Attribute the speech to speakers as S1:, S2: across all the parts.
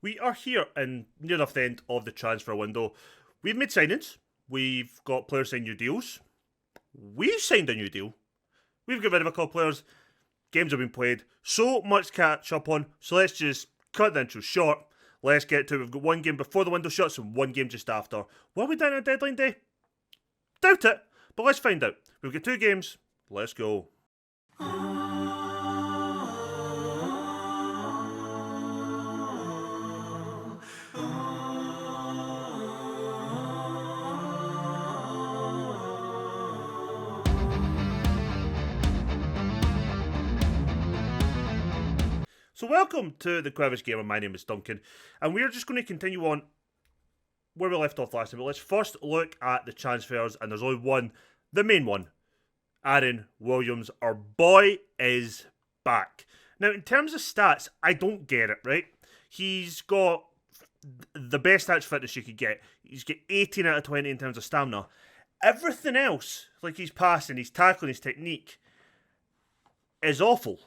S1: We are here and near enough the end of the transfer window. We've made signings. We've got players signing new deals. We've signed a new deal. We've got rid of a couple of players. Games have been played. So much to catch up on. So let's just cut the intro short. Let's get to it. We've got one game before the window shuts and one game just after. Will we down on deadline day? Doubt it. But let's find out. We've got two games. Let's go. So welcome to the Quivish Gamer. My name is Duncan, and we're just going to continue on where we left off last time. But let's first look at the transfers, and there's only one, the main one. Aaron Williams, our boy, is back. Now, in terms of stats, I don't get it, right? He's got the best stats fitness you could get. He's got 18 out of 20 in terms of stamina. Everything else, like his passing, his tackling, his technique, is awful.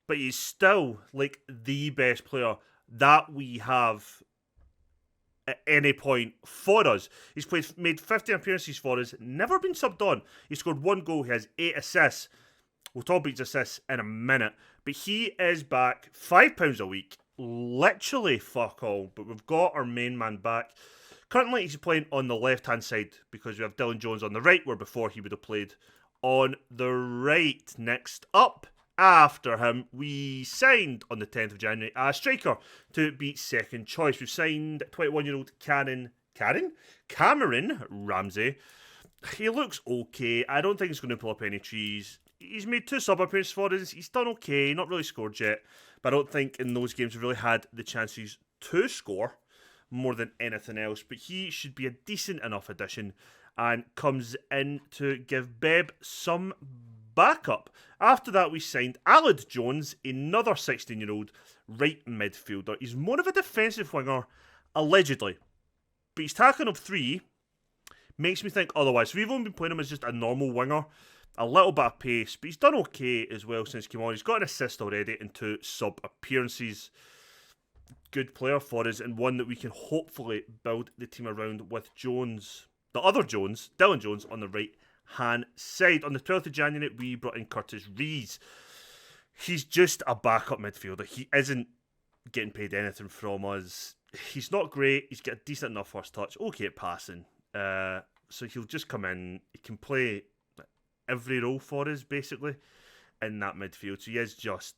S1: But he's still like the best player that we have at any point for us. He's made 15 appearances for us, never been subbed on. He scored one goal, he has 8 assists. We'll talk about his assists in a minute. But he is back, £5 a week, literally fuck all. But we've got our main man back. Currently he's playing on the left hand side because we have Dylan Jones on the right, where before he would have played on the right. Next up, after him, we signed on the 10th of January a striker to be second choice. We've signed 21-year-old Cameron Ramsey. He looks okay. I don't think he's going to pull up any trees. He's made 2 sub appearances for us. He's done okay, not really scored yet. But I don't think in those games we've really had the chances to score more than anything else. But he should be a decent enough addition and comes in to give Beb some backup. After that, we signed Aled Jones, another 16-year-old right midfielder. He's more of a defensive winger, allegedly. But his tackling of 3 makes me think otherwise. So we've only been playing him as just a normal winger. A little bit of pace, but he's done okay as well since he came on. He's got an assist already and 2 sub appearances. Good player for us, and one that we can hopefully build the team around with Jones, the other Jones, Dylan Jones, on the right hand side. On the 12th of January, we brought in Curtis Rees. He's just a backup midfielder. He isn't getting paid anything from us. He's not great. He's got a decent enough first touch. Okay at passing. So he'll just come in. He can play every role for us, basically, in that midfield. So he is just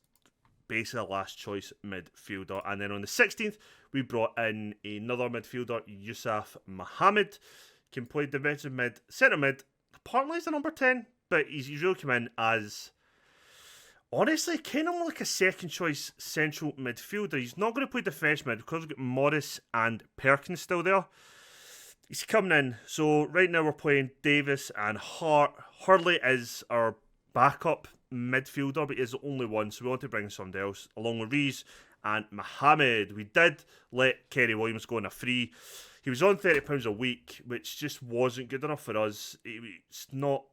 S1: basically a last choice midfielder. And then on the 16th, we brought in another midfielder, Yusuf Mohammed. Can play defensive mid, centre mid. Partly as a number 10, but he's really come in as, honestly, kind of like a second choice central midfielder. He's not going to play defence mid because we've got Morris and Perkins still there. He's coming in. So right now we're playing Davis and Hart. Hurley is our backup midfielder, but he's the only one, so we want to bring somebody else along with Rees and Mohammed. We did let Kerry Williams go on a free. He was on £30 a week, which just wasn't good enough for us. He's not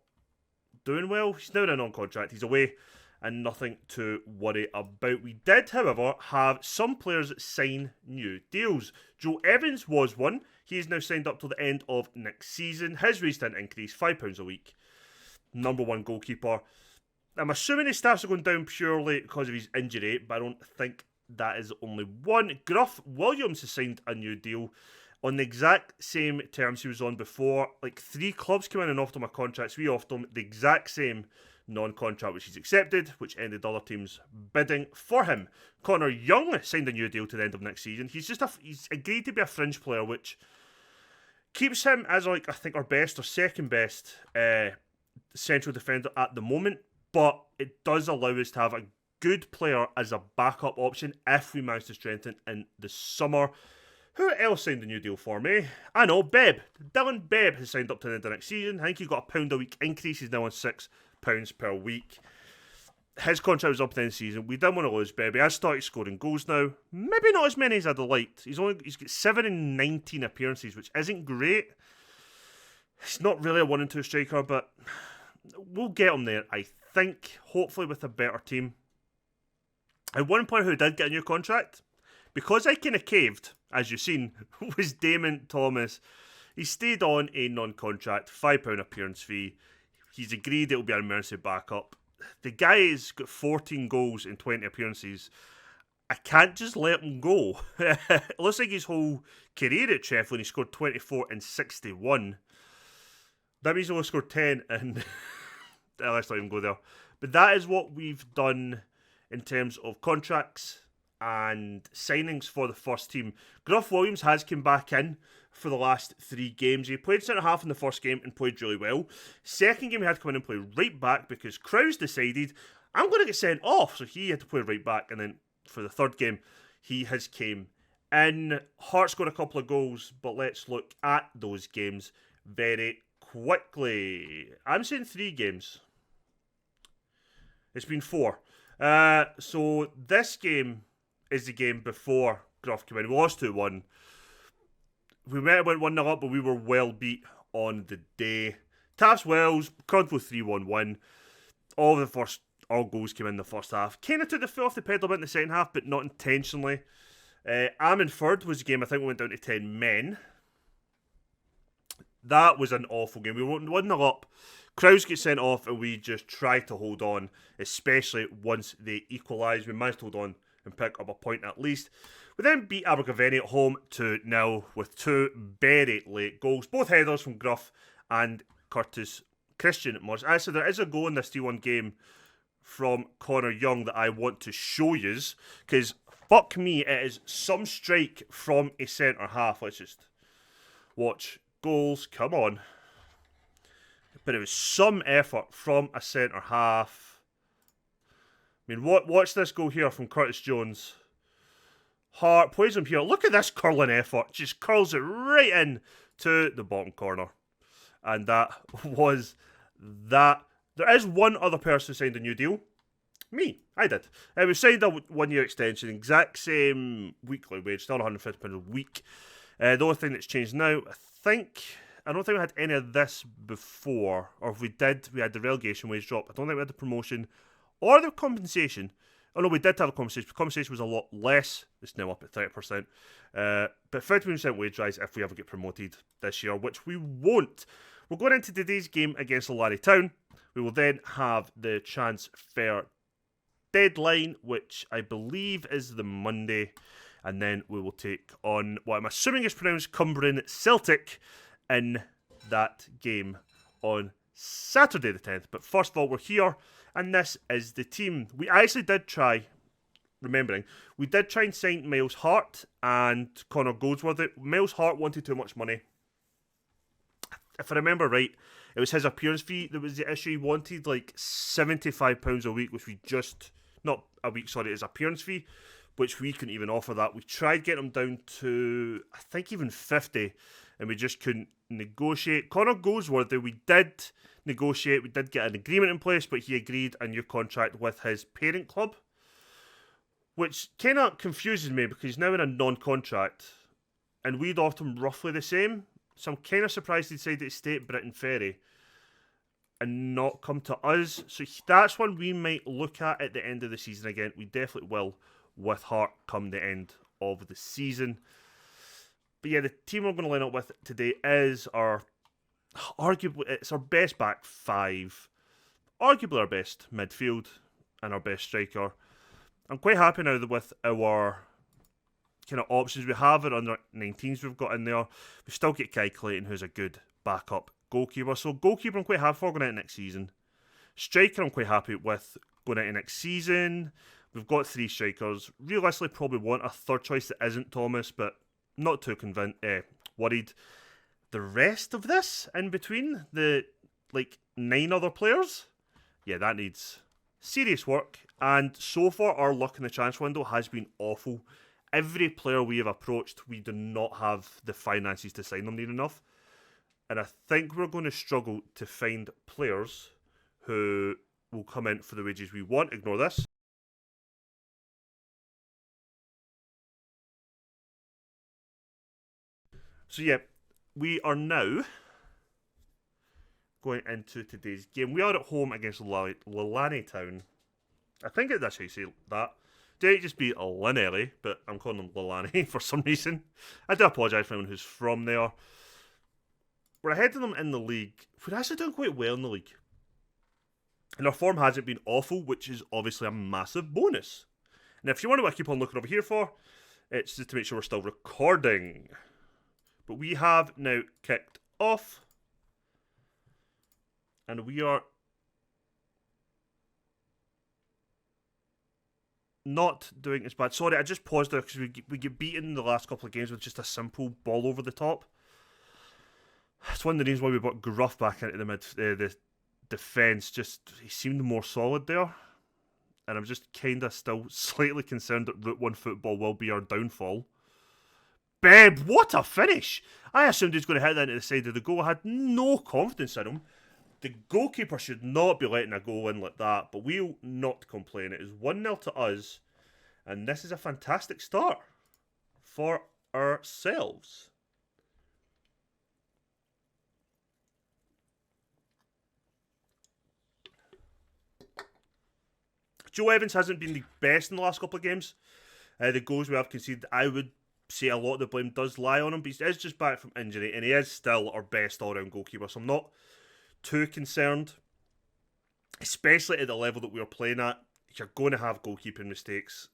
S1: doing well. He's now in a non-contract. He's away and nothing to worry about. We did, however, have some players sign new deals. Joe Evans was one. He is now signed up till the end of next season. His wage didn't increase, £5 a week. Number 1 goalkeeper. I'm assuming his stats are going down purely because of his injury, but I don't think that is only one. Gruff Williams has signed a new deal on the exact same terms he was on before. Like 3 clubs came in and offered him a contract, so we offered him the exact same non-contract, which he's accepted, which ended other teams bidding for him. Connor Young signed a new deal to the end of next season. He's agreed to be a fringe player, which keeps him as I think our best or second best central defender at the moment, but it does allow us to have a good player as a backup option if we manage to strengthen in the summer. Who else signed a new deal for me? I know, Beb. Dylan Beb has signed up to the end of next season. I think he got £1 a week increase. He's now on £6 per week. His contract was up at the end of the season. We didn't want to lose Beb. He has started scoring goals now. Maybe not as many as I'd have liked. He's got 7 in 19 appearances, which isn't great. He's not really a 1 and 2 striker, but we'll get him there, I think. Hopefully with a better team. And one player who did get a new contract, because I kind of caved, as you've seen, was Damon Thomas. He stayed on a non-contract, £5 appearance fee. He's agreed it'll be an emergency backup. The guy has got 14 goals in 20 appearances. I can't just let him go. It looks like his whole career at Sheffield, he scored 24 and 61. That means he only scored 10 and... let's not even go there. But that is what we've done in terms of contracts and signings for the first team. Gruff Williams has come back in for the last 3 games. He played centre half in the first game and played really well. Second game he had to come in and play right back because Krause decided, I'm going to get sent off. So he had to play right back, and then for the third game he has came in. Hart scored a couple of goals, but let's look at those games very quickly. I'm saying 3 games. It's been 4. So this game is the game before Gruff came in. We lost 2-1. We might have went 1-0 up, but we were well beat on the day. Taps Wells, comfortable 3-1 win. All goals came in the first half. Kind of took the foot off the pedal a bit in the second half, but not intentionally. Ammanford was a game I think we went down to 10 men. That was an awful game. We went 1-0 up. Krause gets sent off, and we just tried to hold on, especially once they equalised. We managed to hold on and pick up a point at least. We then beat Abergavenny at home 2-0 with 2 very late goals. Both headers from Gruff and Curtis Christian. Actually, there is a goal in this 3-1 game from Connor Young that I want to show you, because fuck me, it is some strike from a centre half. Let's just watch goals. Come on. But it was some effort from a centre half. I mean, watch this goal here from Curtis Jones. Hart plays him here. Look at this curling effort. Just curls it right in to the bottom corner. And that was that. There is one other person who signed a new deal. Me. I did. We signed a 1-year extension. Exact same weekly wage. Still £150 a week. The only thing that's changed now, I don't think we had any of this before. Or if we did, we had the relegation wage drop. I don't think we had the promotion or the compensation. Oh no, we did have a compensation. The compensation was a lot less. It's now up at 30%. But 50% wage rise if we ever get promoted this year, which we won't. We're going into today's game against Larry Town. We will then have the transfer deadline, which I believe is the Monday. And then we will take on what I'm assuming is pronounced Cumbrian Celtic in that game on Saturday the 10th. But first of all, we're here, and this is the team. We actually did try, we did try and sign Miles Hart and Connor Goldsworthy. Miles Hart wanted too much money. If I remember right, it was his appearance fee that was the issue. He wanted like £75 a week, which we just, not a week, sorry, his appearance fee, which we couldn't even offer that. We tried getting him down to, I think, even 50, and we just couldn't negotiate. Connor Goldsworthy, we did negotiate, we did get an agreement in place, but he agreed a new contract with his parent club, which kind of confuses me because he's now in a non-contract, and we'd offered him roughly the same. So I'm kind of surprised he decided to stay at Britain Ferry and not come to us. So that's one we might look at the end of the season again. We definitely will with Hart come the end of the season. But yeah, the team we're going to line up with today is arguably, it's our best back 5, arguably our best midfield and our best striker. I'm quite happy now with our kind of options we have. It under 19s we've got in there. We still get Kai Clayton, who's a good backup goalkeeper. So goalkeeper I'm quite happy for going into next season. Striker I'm quite happy with going into next season. We've got 3 strikers. Realistically probably want a third choice that isn't Thomas, but not too worried. The rest of this in between, the 9 other players, yeah, that needs serious work. And so far our luck in the transfer window has been awful. Every player we have approached, we do not have the finances to sign them near enough. And I think we're going to struggle to find players who will come in for the wages we want. Ignore this. So yeah, we are now going into today's game. We are at home against Lalani Town. I think that's how you say that. might just be Linelli, but I'm calling him Lilani for some reason. I do apologise for anyone who's from there. We're ahead of them in the league. We're actually doing quite well in the league. And our form hasn't been awful, which is obviously a massive bonus. And if you wonder what I keep on looking over here for, it's just to make sure we're still recording. But we have now kicked off. And we are not doing as bad. Sorry, I just paused there because we get beaten in the last couple of games with just a simple ball over the top. It's one of the reasons why we brought Gruff back into the defence. Just, he seemed more solid there. And I'm just kind of still slightly concerned that Route 1 football will be our downfall. Beb, what a finish! I assumed he was going to hit that into the side of the goal. I had no confidence in him. The goalkeeper should not be letting a goal in like that, but we'll not complain. It is 1-0 to us, and this is a fantastic start for ourselves. Joe Evans hasn't been the best in the last couple of games. The goals we have conceded, I would say a lot of the blame does lie on him, but he is just back from injury, and he is still our best all-round goalkeeper, so I'm not too concerned, especially at the level that we are playing at. You're going to have goalkeeping mistakes.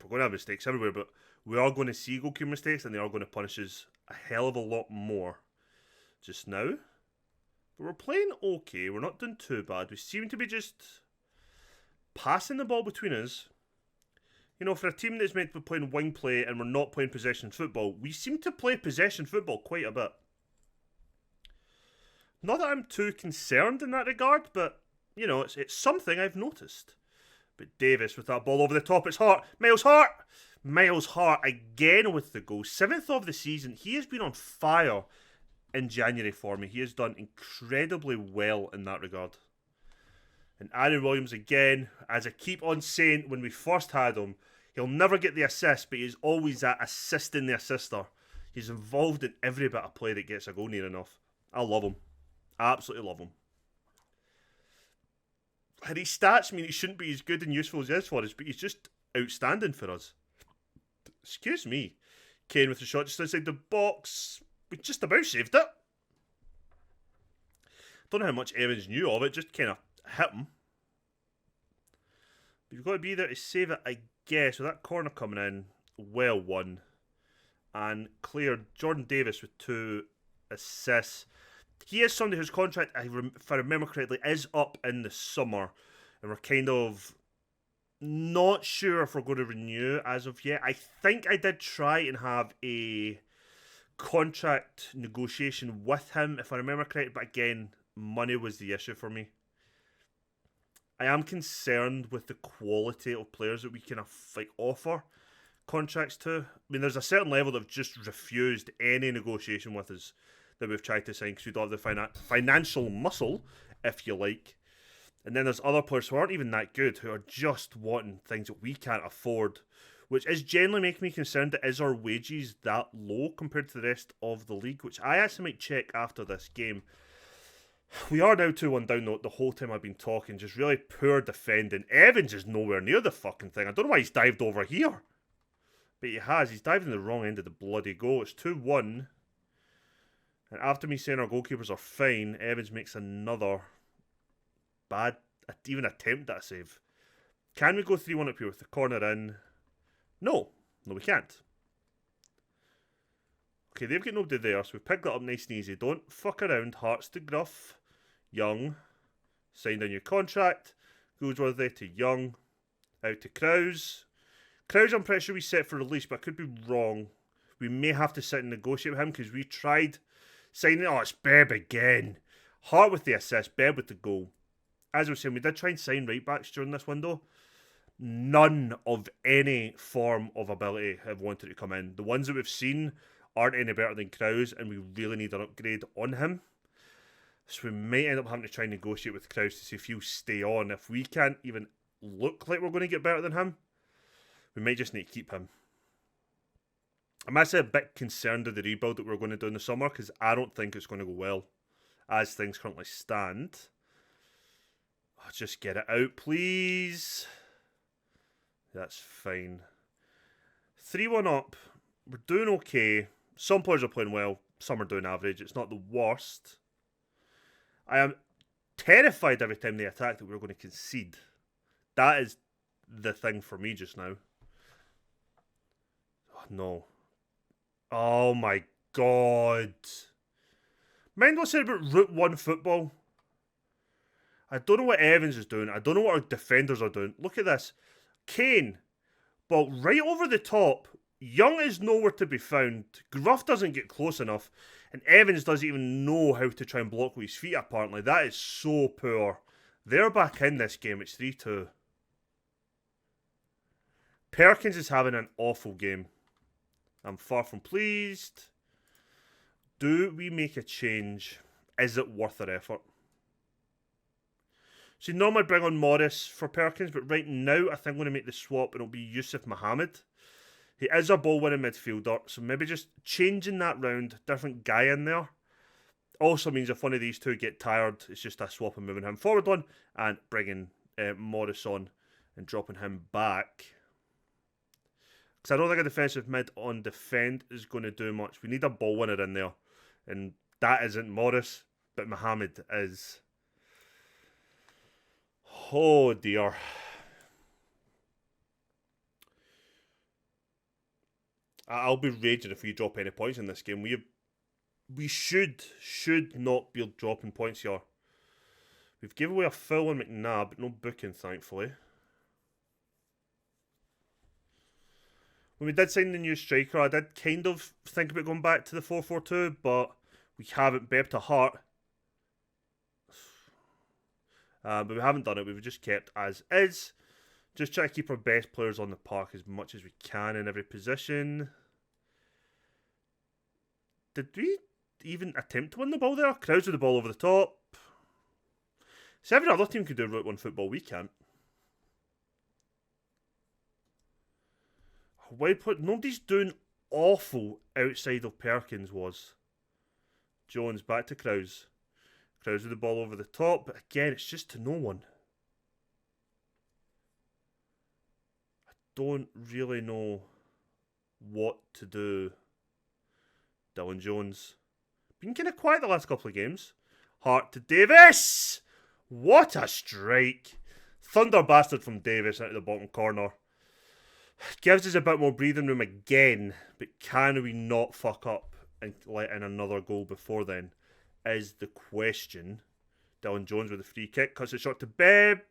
S1: We're going to have mistakes everywhere, but we are going to see goalkeeping mistakes, and they are going to punish us a hell of a lot more just now. But we're playing okay. We're not doing too bad. We seem to be just passing the ball between us. You know, for a team that's meant to be playing wing play and we're not playing possession football, we seem to play possession football quite a bit. Not that I'm too concerned in that regard, but, you know, it's something I've noticed. But Davis with that ball over the top, it's Hart. Miles Hart! Miles Hart again with the goal. 7th of the season. He has been on fire in January for me. He has done incredibly well in that regard. And Aaron Williams again, as I keep on saying when we first had him, he'll never get the assist, but he's always that assisting the assister. He's involved in every bit of play that gets a goal near enough. I love him. Absolutely love him. And his stats mean he shouldn't be as good and useful as he is for us, but he's just outstanding for us. Excuse me. Kane with the shot just inside the box. We just about saved it. Don't know how much Evans knew of it, just kind of hit him. But you've got to be there to save it, I guess. With that corner coming in, well won. And cleared. Jordan Davis with 2 assists. He is somebody whose contract, if I remember correctly, is up in the summer. And we're kind of not sure if we're going to renew as of yet. I think I did try and have a contract negotiation with him, if I remember correctly. But again, money was the issue for me. I am concerned with the quality of players that we can offer contracts to. I mean, there's a certain level that have just refused any negotiation with us that we've tried to sign because we don't have the financial muscle, if you like. And then there's other players who aren't even that good, who are just wanting things that we can't afford, which is generally making me concerned that is our wages that low compared to the rest of the league, which I actually might check after this game. We are now 2-1 down though. The whole time I've been talking, just really poor defending. Evans is nowhere near the fucking thing. I don't know why he's dived over here. But he has. He's dived in the wrong end of the bloody goal. It's 2-1. And after me saying our goalkeepers are fine, Evans makes another bad, even attempt at a save. Can we go 3-1 up here with the corner in? No. No, we can't. Okay, they've got nobody there, so we've picked that up nice and easy. Don't fuck around. Hearts to Gruff. Young. Signed a new contract. Goldsworthy to Young. Out to Krause. Krause, I'm pretty sure we set for release, but I could be wrong. We may have to sit and negotiate with him because we tried signing. Oh, it's Beb again. Hart with the assist, Beb with the goal. As I was saying, we did try and sign right backs during this window. None of any form of ability have wanted to come in. The ones that we've seen aren't any better than Krause, and we really need an upgrade on him. So we might end up having to try and negotiate with Krause to see if he'll stay on. If we can't even look like we're going to get better than him, we might just need to keep him. I'm actually a bit concerned of the rebuild that we're going to do in the summer because I don't think it's going to go well as things currently stand. Oh, just get it out, please. That's fine. 3-1 up. We're doing okay. Some players are playing well. Some are doing average. It's not the worst. I am terrified every time they attack that we're going to concede. That is the thing for me just now. Oh, no. Oh my god. Mind what I said about Route 1 football? I don't know what Evans is doing. I don't know what our defenders are doing. Look at this. Kane, ball right over the top. Young is nowhere to be found. Gruff doesn't get close enough. And Evans doesn't even know how to try and block with his feet, apparently. That is so poor. They're back in this game. It's 3-2. Perkins is having an awful game. I'm far from pleased. Do we make a change? Is it worth our effort? So normally I'd bring on Morris for Perkins, but right now I think I'm going to make the swap and it'll be Yusuf Mohammed. He is a ball-winning midfielder, so maybe just changing that round, different guy in there. Also means if one of these two get tired, it's just a swap and moving him forward one and bringing Morris on and dropping him back. Because I don't think a defensive mid on defend is going to do much. We need a ball winner in there. And that isn't Morris, but Mohammed is. Oh dear. I'll be raging if we drop any points in this game. We should not be dropping points here. We've given away a foul on McNabb, but no booking, thankfully. When we did sign the new striker, I did kind of think about going back to the 4-4-2, but we haven't. Beb to Hart. But we haven't done it. We've just kept as is. Just try to keep our best players on the park as much as we can in every position. Did we even attempt to win the ball there? Krause with the ball over the top. So every other team could do Route 1 football. We can't. Nobody's doing awful outside of Perkins was. Jones back to Krause. Krause with the ball over the top, but again, it's just to no one. I don't really know what to do. Dylan Jones. Been kind of quiet the last couple of games. Hart to Davis! What a strike. Thunder bastard from Davis out of the bottom corner. Gives us a bit more breathing room again, but can we not fuck up and let in another goal before then? Is the question. Dylan Jones with a free kick, cuts it short to Beb.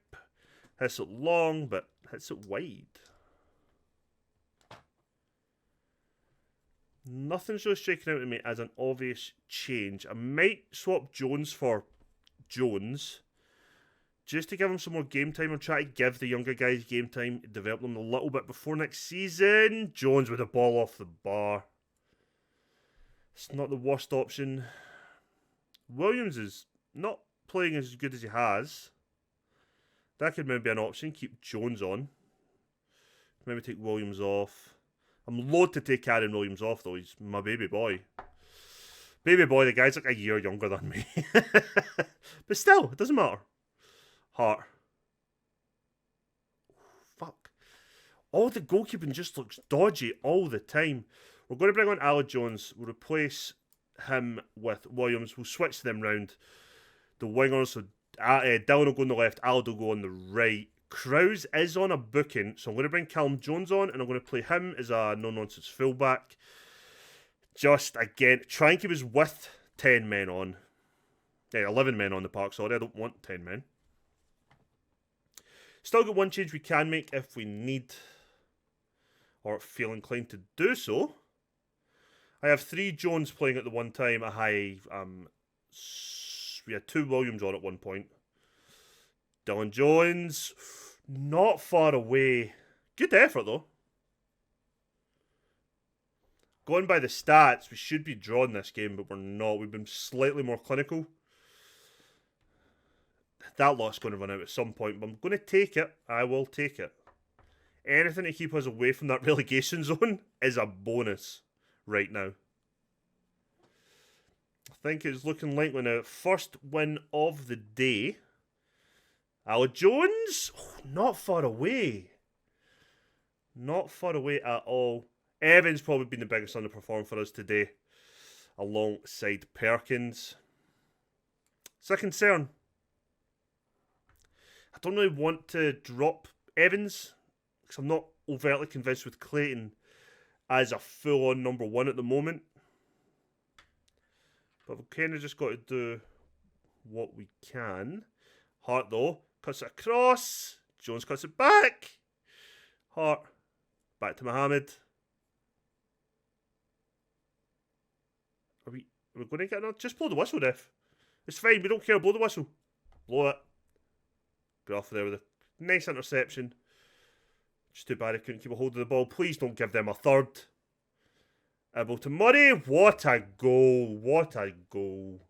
S1: Hits it long, but hits it wide. Nothing's really striking out to me as an obvious change. I might swap Jones for Jones, just to give him some more game time and try to give the younger guys game time, develop them a little bit before next season. Jones with the ball off the bar. It's not the worst option. Williams is not playing as good as he has. That could maybe be an option. Keep Jones on. Maybe take Williams off. I'm loath to take Aaron Williams off, though. He's my baby boy. Baby boy, the guy's like a year younger than me. But still, it doesn't matter. Hart. Fuck. All the goalkeeping just looks dodgy all the time. We're going to bring on Aled Jones. We'll replace him with Williams. We'll switch them round. The wingers, so Dylan will go on the left, Aled will go on the right. Krause is on a booking, so I'm going to bring Callum Jones on, and I'm going to play him as a no-nonsense fullback. Just, again, try and keep us with 10 men on. 11 men on the park, sorry, I don't want 10 men. Still got one change we can make if we need, or feel inclined to do so. I have 3 Jones playing at the one time. We had 2 Williams on at one point. Dylan Jones, not far away. Good effort, though. Going by the stats, we should be drawing this game, but we're not. We've been slightly more clinical. That lot's going to run out at some point, but I'm going to take it. I will take it. Anything to keep us away from that relegation zone is a bonus right now. I think it's looking likely now. First win of the day. Aled Jones, not far away. Not far away at all. Evans probably been the biggest underperformer for us today, alongside Perkins. It's a concern. I don't really want to drop Evans because I'm not overtly convinced with Clayton as a full-on number one at the moment. But we've kind of just got to do what we can. Hart, though, cuts it across. Jones cuts it back. Hart, back to Mohammed. Are we going to get another? Just blow the whistle, Def. It's fine, we don't care. Blow the whistle. Blow it. Get off there with a nice interception. Just too bad he couldn't keep a hold of the ball. Please don't give them a third. Able to Murray. What a goal. What a goal.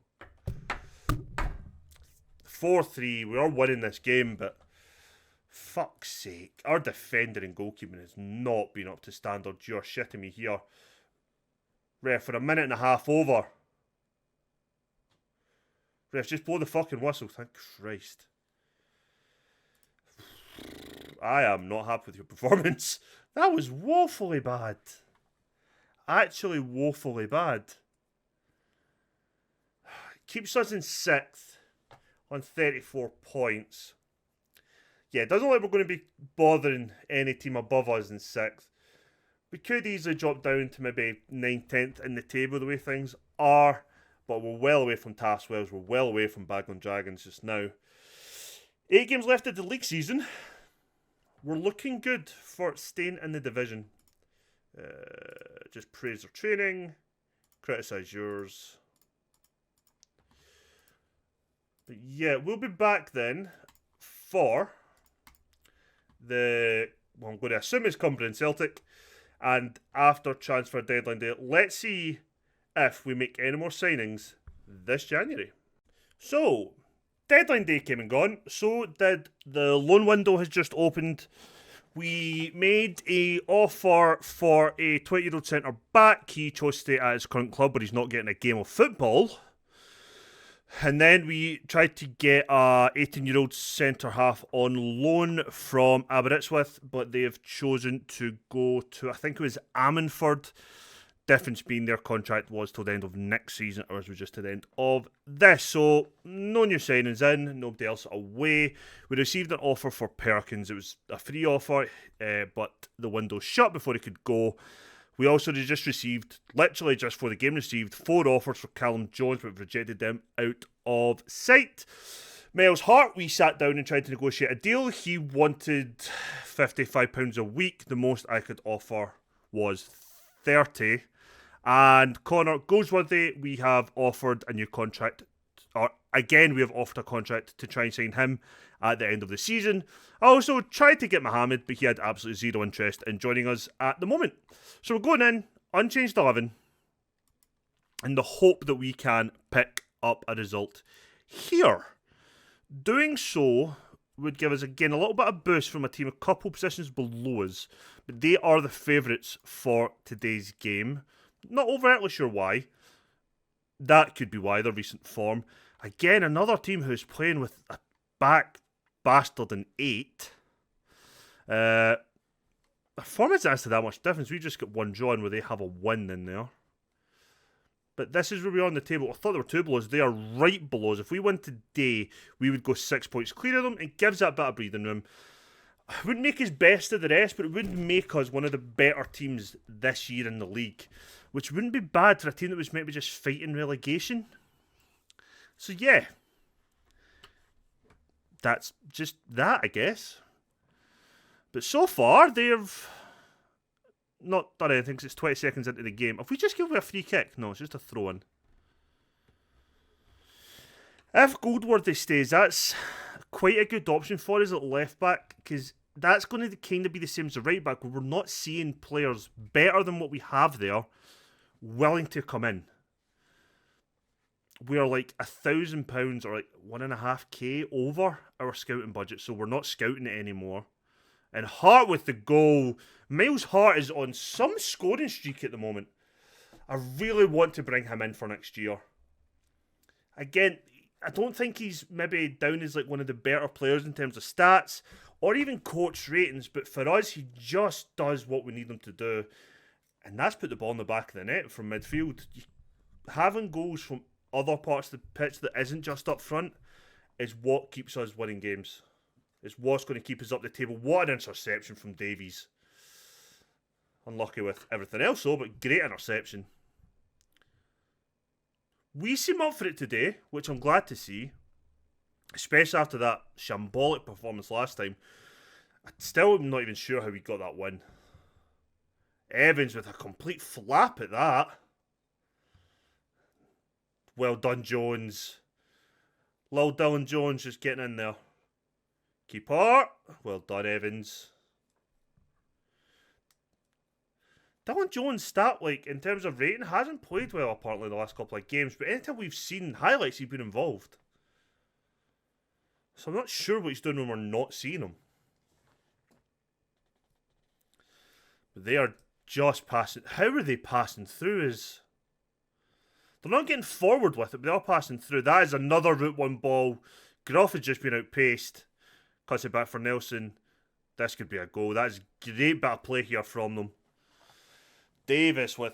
S1: 4-3. We are winning this game, but fuck's sake. Our defending and goalkeeping has not been up to standard. You're shitting me here. Ref, for a minute and a half over. Ref, just blow the fucking whistle. Thank Christ. I am not happy with your performance. That was woefully bad. Actually woefully bad. Keeps us in 6th on 34 points. Yeah, it doesn't look like we're going to be bothering any team above us in 6th. We could easily drop down to maybe 9th, 10th in the table the way things are. But we're well away from Tasswells. We're well away from Bagland Dragons just now. 8 games left of the league season. We're looking good for staying in the division. Just praise their training. Criticise yours. But yeah, we'll be back then for the... Well, I'm going to assume it's Cumbrian Celtic. And after transfer deadline day, let's see if we make any more signings this January. So, deadline day came and gone. So did the loan window has just opened. We made a offer for a 20-year-old centre back. He chose to stay at his current club, but he's not getting a game of football. And then we tried to get a 18-year-old centre half on loan from Aberystwyth, but they have chosen to go to, I think it was Ammanford. Difference being their contract was till the end of next season, ours was just to the end of this. So no new signings in, nobody else away. We received an offer for Perkins. It was a free offer, but the window shut before he could go. We also just received, literally just for the game, received 4 offers for Callum Jones, but rejected them out of sight. Miles Hart, we sat down and tried to negotiate a deal. He wanted £55 a week. The most I could offer was 30. And Connor Goldsworthy, we have offered a new contract. Or again, we have offered a contract to try and sign him at the end of the season. I also tried to get Mohammed, but he had absolutely zero interest in joining us at the moment. So we're going in, unchanged 11, in the hope that we can pick up a result here. Doing so would give us, again, a little bit of boost from a team a couple positions below us, but they are the favourites for today's game. Not overtly sure why. That could be why, their recent form. Again, another team who's playing with a back bastard in 8. The form isn't actually that much difference. We just got one draw where they have a win in there. But this is where we are on the table. I thought there were 2 below us. They are right below us. If we win today, we would go 6 points clear of them. It gives that bit of breathing room. It wouldn't make us best of the rest, but it would make us one of the better teams this year in the league, which wouldn't be bad for a team that was maybe just fighting relegation. So yeah, that's just that, I guess. But so far, they've not done anything because it's 20 seconds into the game. If we just give away a free kick? No, it's just a throw-in. If Goldworthy stays, that's quite a good option for us at left-back, because that's going to kind of be the same as the right-back, where we're not seeing players better than what we have there willing to come in. We are like £1,000 or like £1.5k over our scouting budget, so we're not scouting it anymore. And Hart with the goal. Miles Hart is on some scoring streak at the moment. I really want to bring him in for next year. Again, I don't think he's maybe down as like one of the better players in terms of stats or even coach ratings, but for us, he just does what we need him to do. And that's put the ball in the back of the net from midfield. Having goals from other parts of the pitch that isn't just up front is what keeps us winning games. It's what's going to keep us up the table. What an interception from Davies. Unlucky with everything else though, but great interception. We seem up for it today, which I'm glad to see. Especially after that shambolic performance last time. I still am not even sure how we got that win. Evans with a complete flap at that. Well done, Jones. Lil Dylan Jones just getting in there. Keeper. Well done, Evans. Dylan Jones' stat, in terms of rating, hasn't played well apparently in the last couple of games, but anytime we've seen highlights, he's been involved. So I'm not sure what he's doing when we're not seeing him. But they are just passing. How are they passing through? They're not getting forward with it, but they are passing through. That is another Route 1 ball. Groff has just been outpaced. Cuts it back for Nelson. This could be a goal. That is great bit of play here from them. Davis with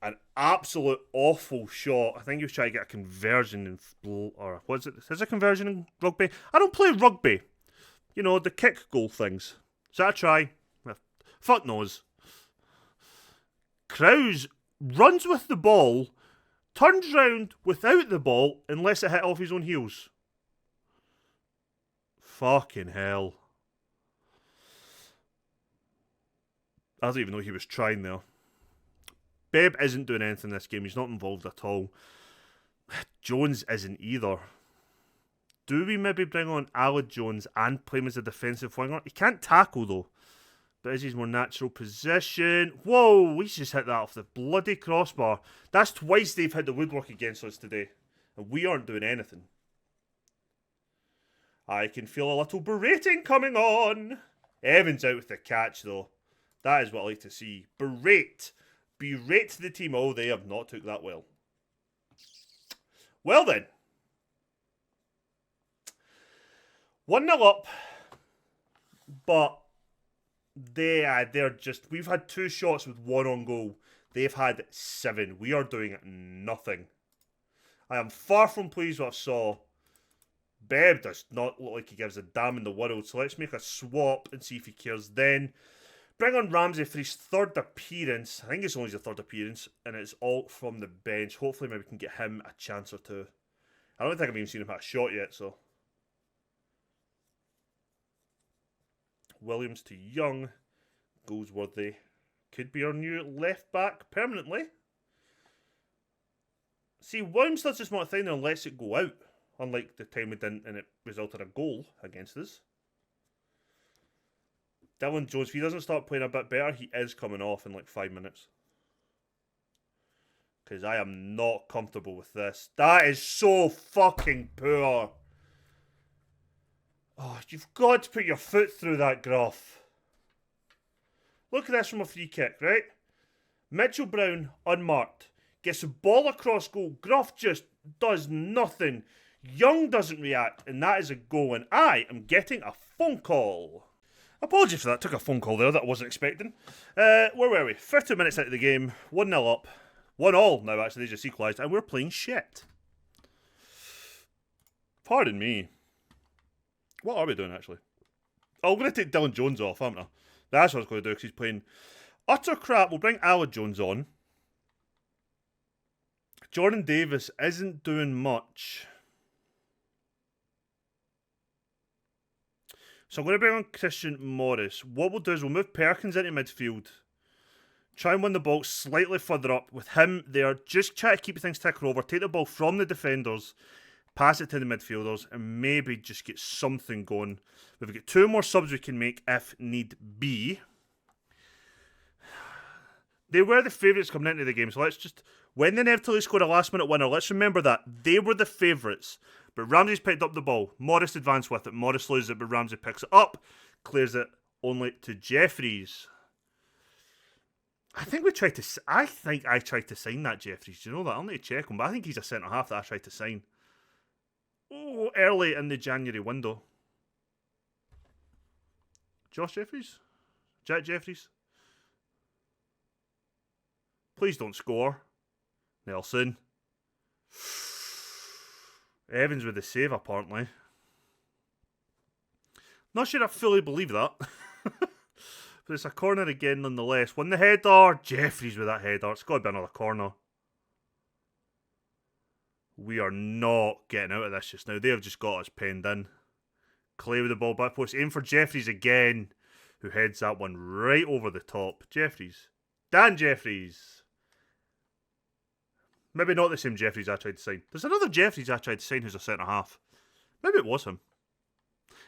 S1: an absolute awful shot. I think he was trying to get a conversion in... Or was it? Is it a conversion in rugby? I don't play rugby. You know, the kick goal things. Is that a try? Fuck knows. Krause runs with the ball, turns round without the ball unless it hit off his own heels. Fucking hell. I don't even know he was trying there. Bebb isn't doing anything in this game. He's not involved at all. Jones isn't either. Do we maybe bring on Aled Jones and play him as a defensive winger? He can't tackle though. But is his more natural position? Whoa, he's just hit that off the bloody crossbar. That's twice they've hit the woodwork against us today. And we aren't doing anything. I can feel a little berating coming on. Evans out with the catch though. That is what I like to see. Berate the team. Oh, they have not took that well. Well then. 1-0 up. But they're just... We've had 2 shots with 1 on goal. They've had 7. We are doing nothing. I am far from pleased with what I saw. Bebb does not look like he gives a damn in the world. So let's make a swap and see if he cares then. Bring on Ramsey for his 3rd appearance. I think it's only his 3rd appearance. And it's all from the bench. Hopefully maybe we can get him a chance or 2. I don't think I've even seen him hit a shot yet, so. Williams to Young. Goldsworthy. Could be our new left back permanently. See, Williams does this smart thing there and lets it go out. Unlike the time we didn't and it resulted in a goal against us. Dylan Jones, if he doesn't start playing a bit better, he is coming off in like 5 minutes. Because I am not comfortable with this. That is so fucking poor. Oh, you've got to put your foot through that, Groff. Look at this from a free kick, right? Mitchell Brown, unmarked. Gets the ball across goal. Groff just does nothing. Young doesn't react, and that is a goal. And I am getting a phone call. Apologies for that. Took a phone call there that I wasn't expecting. Where were we? 50 minutes into the game. 1-0 up. 1-1 now, actually. They just equalised. And we're playing shit. Pardon me. What are we doing, actually? Oh, I'm going to take Dylan Jones off, aren't I? That's what I was going to do, because he's playing utter crap. We'll bring Aled Jones on. Jordan Davis isn't doing much. So I'm going to bring on Christian Morris. What we'll do is we'll move Perkins into midfield. Try and win the ball slightly further up. With him there, just try to keep things ticking over. Take the ball from the defenders. Pass it to the midfielders. And maybe just get something going. We've got 2 more subs we can make if need be. They were the favourites coming into the game. So let's just... When they inevitably scored a last minute winner, let's remember that. They were the favourites. But Ramsey's picked up the ball. Morris advanced with it. Morris loses it, but Ramsey picks it up. Clears it only to Jeffries. I think I tried to sign that Jeffries. Do you know that? I'll need to check him, but I think he's a centre-half that I tried to sign. Oh, early in the January window. Josh Jeffries? Jack Jeffries? Please don't score. Nelson. Evans with the save, apparently. Not sure I fully believe that. But it's a corner again nonetheless. Won the header. Jeffries with that header. It's got to be another corner. We are not getting out of this just now. They have just got us penned in. Clay with the ball back post. Aim for Jeffries again, who heads that one right over the top. Jeffries. Dan Jeffries. Maybe not the same Jeffries I tried to sign. There's another Jeffries I tried to sign who's a centre half. Maybe it was him.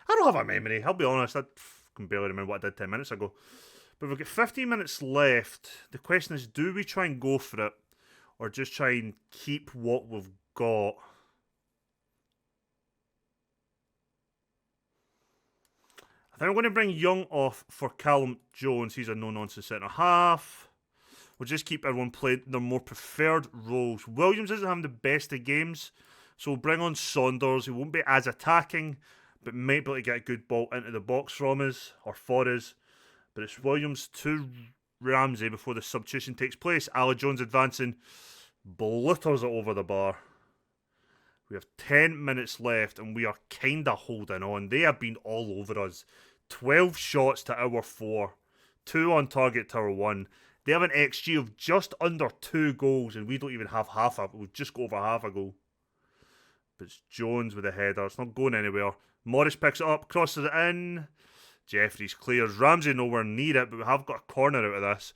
S1: I don't have a memory. I'll be honest. I can barely remember what I did 10 minutes ago. But we've got 15 minutes left. The question is, do we try and go for it? Or just try and keep what we've got? I think I'm going to bring Young off for Callum Jones. He's a no-nonsense centre-half. We'll just keep everyone playing their more preferred roles. Williams isn't having the best of games, so we'll bring on Saunders. He won't be as attacking, but might be able to get a good ball into the box from us, or for us. But it's Williams to Ramsey before the substitution takes place. Ali Jones advancing, blitters it over the bar. We have 10 minutes left, and we are kind of holding on. They have been all over us. 12 shots to our 4. 2 on target to our 1. They have an XG of just under 2 goals, and we don't even have half a... We've just got over half a goal. But it's Jones with the header. It's not going anywhere. Morris picks it up, crosses it in. Jeffries clears. Ramsey nowhere near it, but we have got a corner out of this.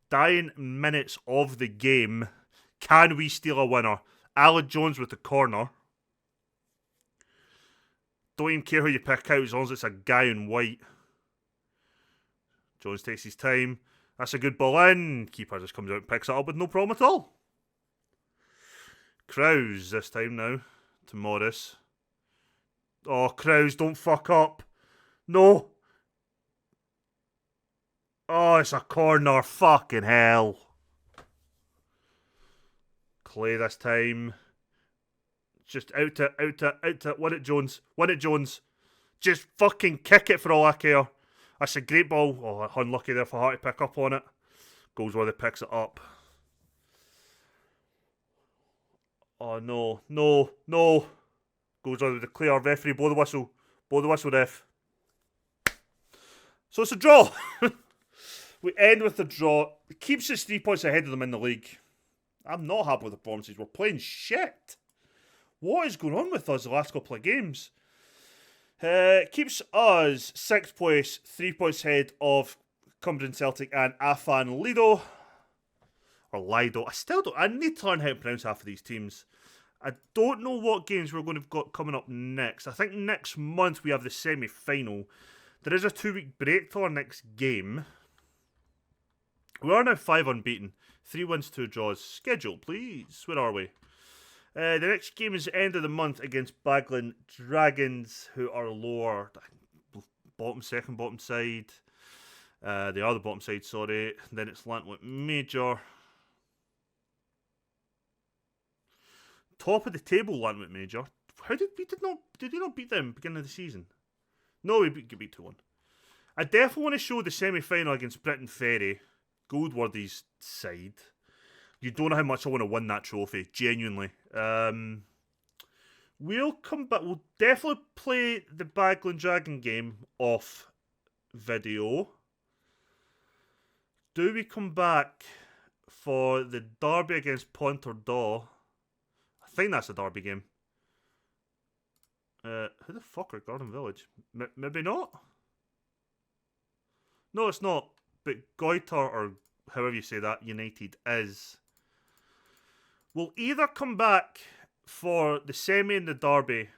S1: Dying minutes of the game. Can we steal a winner? Alan Jones with the corner. Don't even care who you pick out as long as it's a guy in white. Jones takes his time. That's a good ball in. Keeper just comes out and picks it up with no problem at all. Krause this time now to Morris. Oh, Krause, don't fuck up. No. Oh, it's a corner. Fucking hell. Clay this time. Just out to. Win it, Jones. Win it, Jones. Just fucking kick it for all I care. That's a great ball. Oh, unlucky there for Hart to pick up on it. Goes where they picks it up. Oh, no. No. No. Goes on with the clear. Referee, blow the whistle. Blow the whistle, ref. So it's a draw. We end with the draw. It keeps us 3 points ahead of them in the league. I'm not happy with the performances. We're playing shit. What is going on with us the last couple of games? Keeps us 6th place, 3 points ahead of Cumberland Celtic and Afan Lido. Or Lido. I need to learn how to pronounce half of these teams. I don't know what games we're going to have got coming up next. I think next month we have the semi-final. There is a 2-week break to our next game. We are now 5 unbeaten. 3 wins, 2 draws. Schedule, please. Where are we? The next game is the end of the month against Baglan Dragons, who are lower. Second bottom side. They are the bottom side, sorry. Then it's Lantwick Major. Top of the table, Lantwick Major. How did we not beat them beginning of the season? No, we beat 2-1. I definitely want to show the semi-final against Britton Ferry, Goldworthy's side. You don't know how much I want to win that trophy, genuinely. We'll come back. We'll definitely play the Baglan Dragon game off video. Do we come back for the derby against Pontardaw? I think that's a derby game. Who the fuck are Garden Village? Maybe not? No, it's not. But Goiter, or however you say that, United is. We'll either come back for the semi and the derby,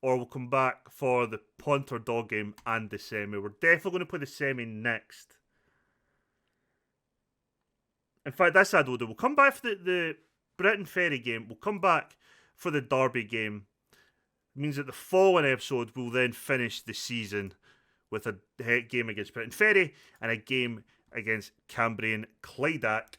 S1: or we'll come back for the Pontardaw game and the semi. We're definitely going to play the semi next. In fact, that's what we'll do. We'll come back for the Britton Ferry game. We'll come back for the derby game. It means that the following episode will then finish the season with a game against Britton Ferry and a game against Cambrian Clydach.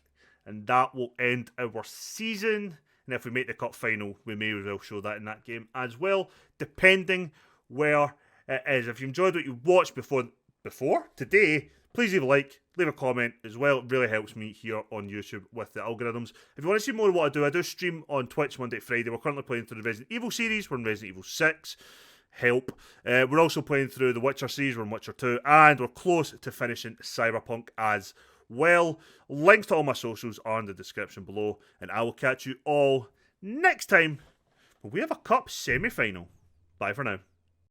S1: And that will end our season. And if we make the cup final, we may as well show that in that game as well, depending where it is. If you enjoyed what you watched before before, today, please leave a like, leave a comment as well. It really helps me here on YouTube with the algorithms. If you want to see more of what I do stream on Twitch Monday to Friday. We're currently playing through the Resident Evil series. We're in Resident Evil 6. Help. We're also playing through the Witcher series. We're in Witcher 2. And we're close to finishing Cyberpunk as well. Links to all my socials are in the description below. And I will catch you all next time when we have a cup semi-final. Bye for now.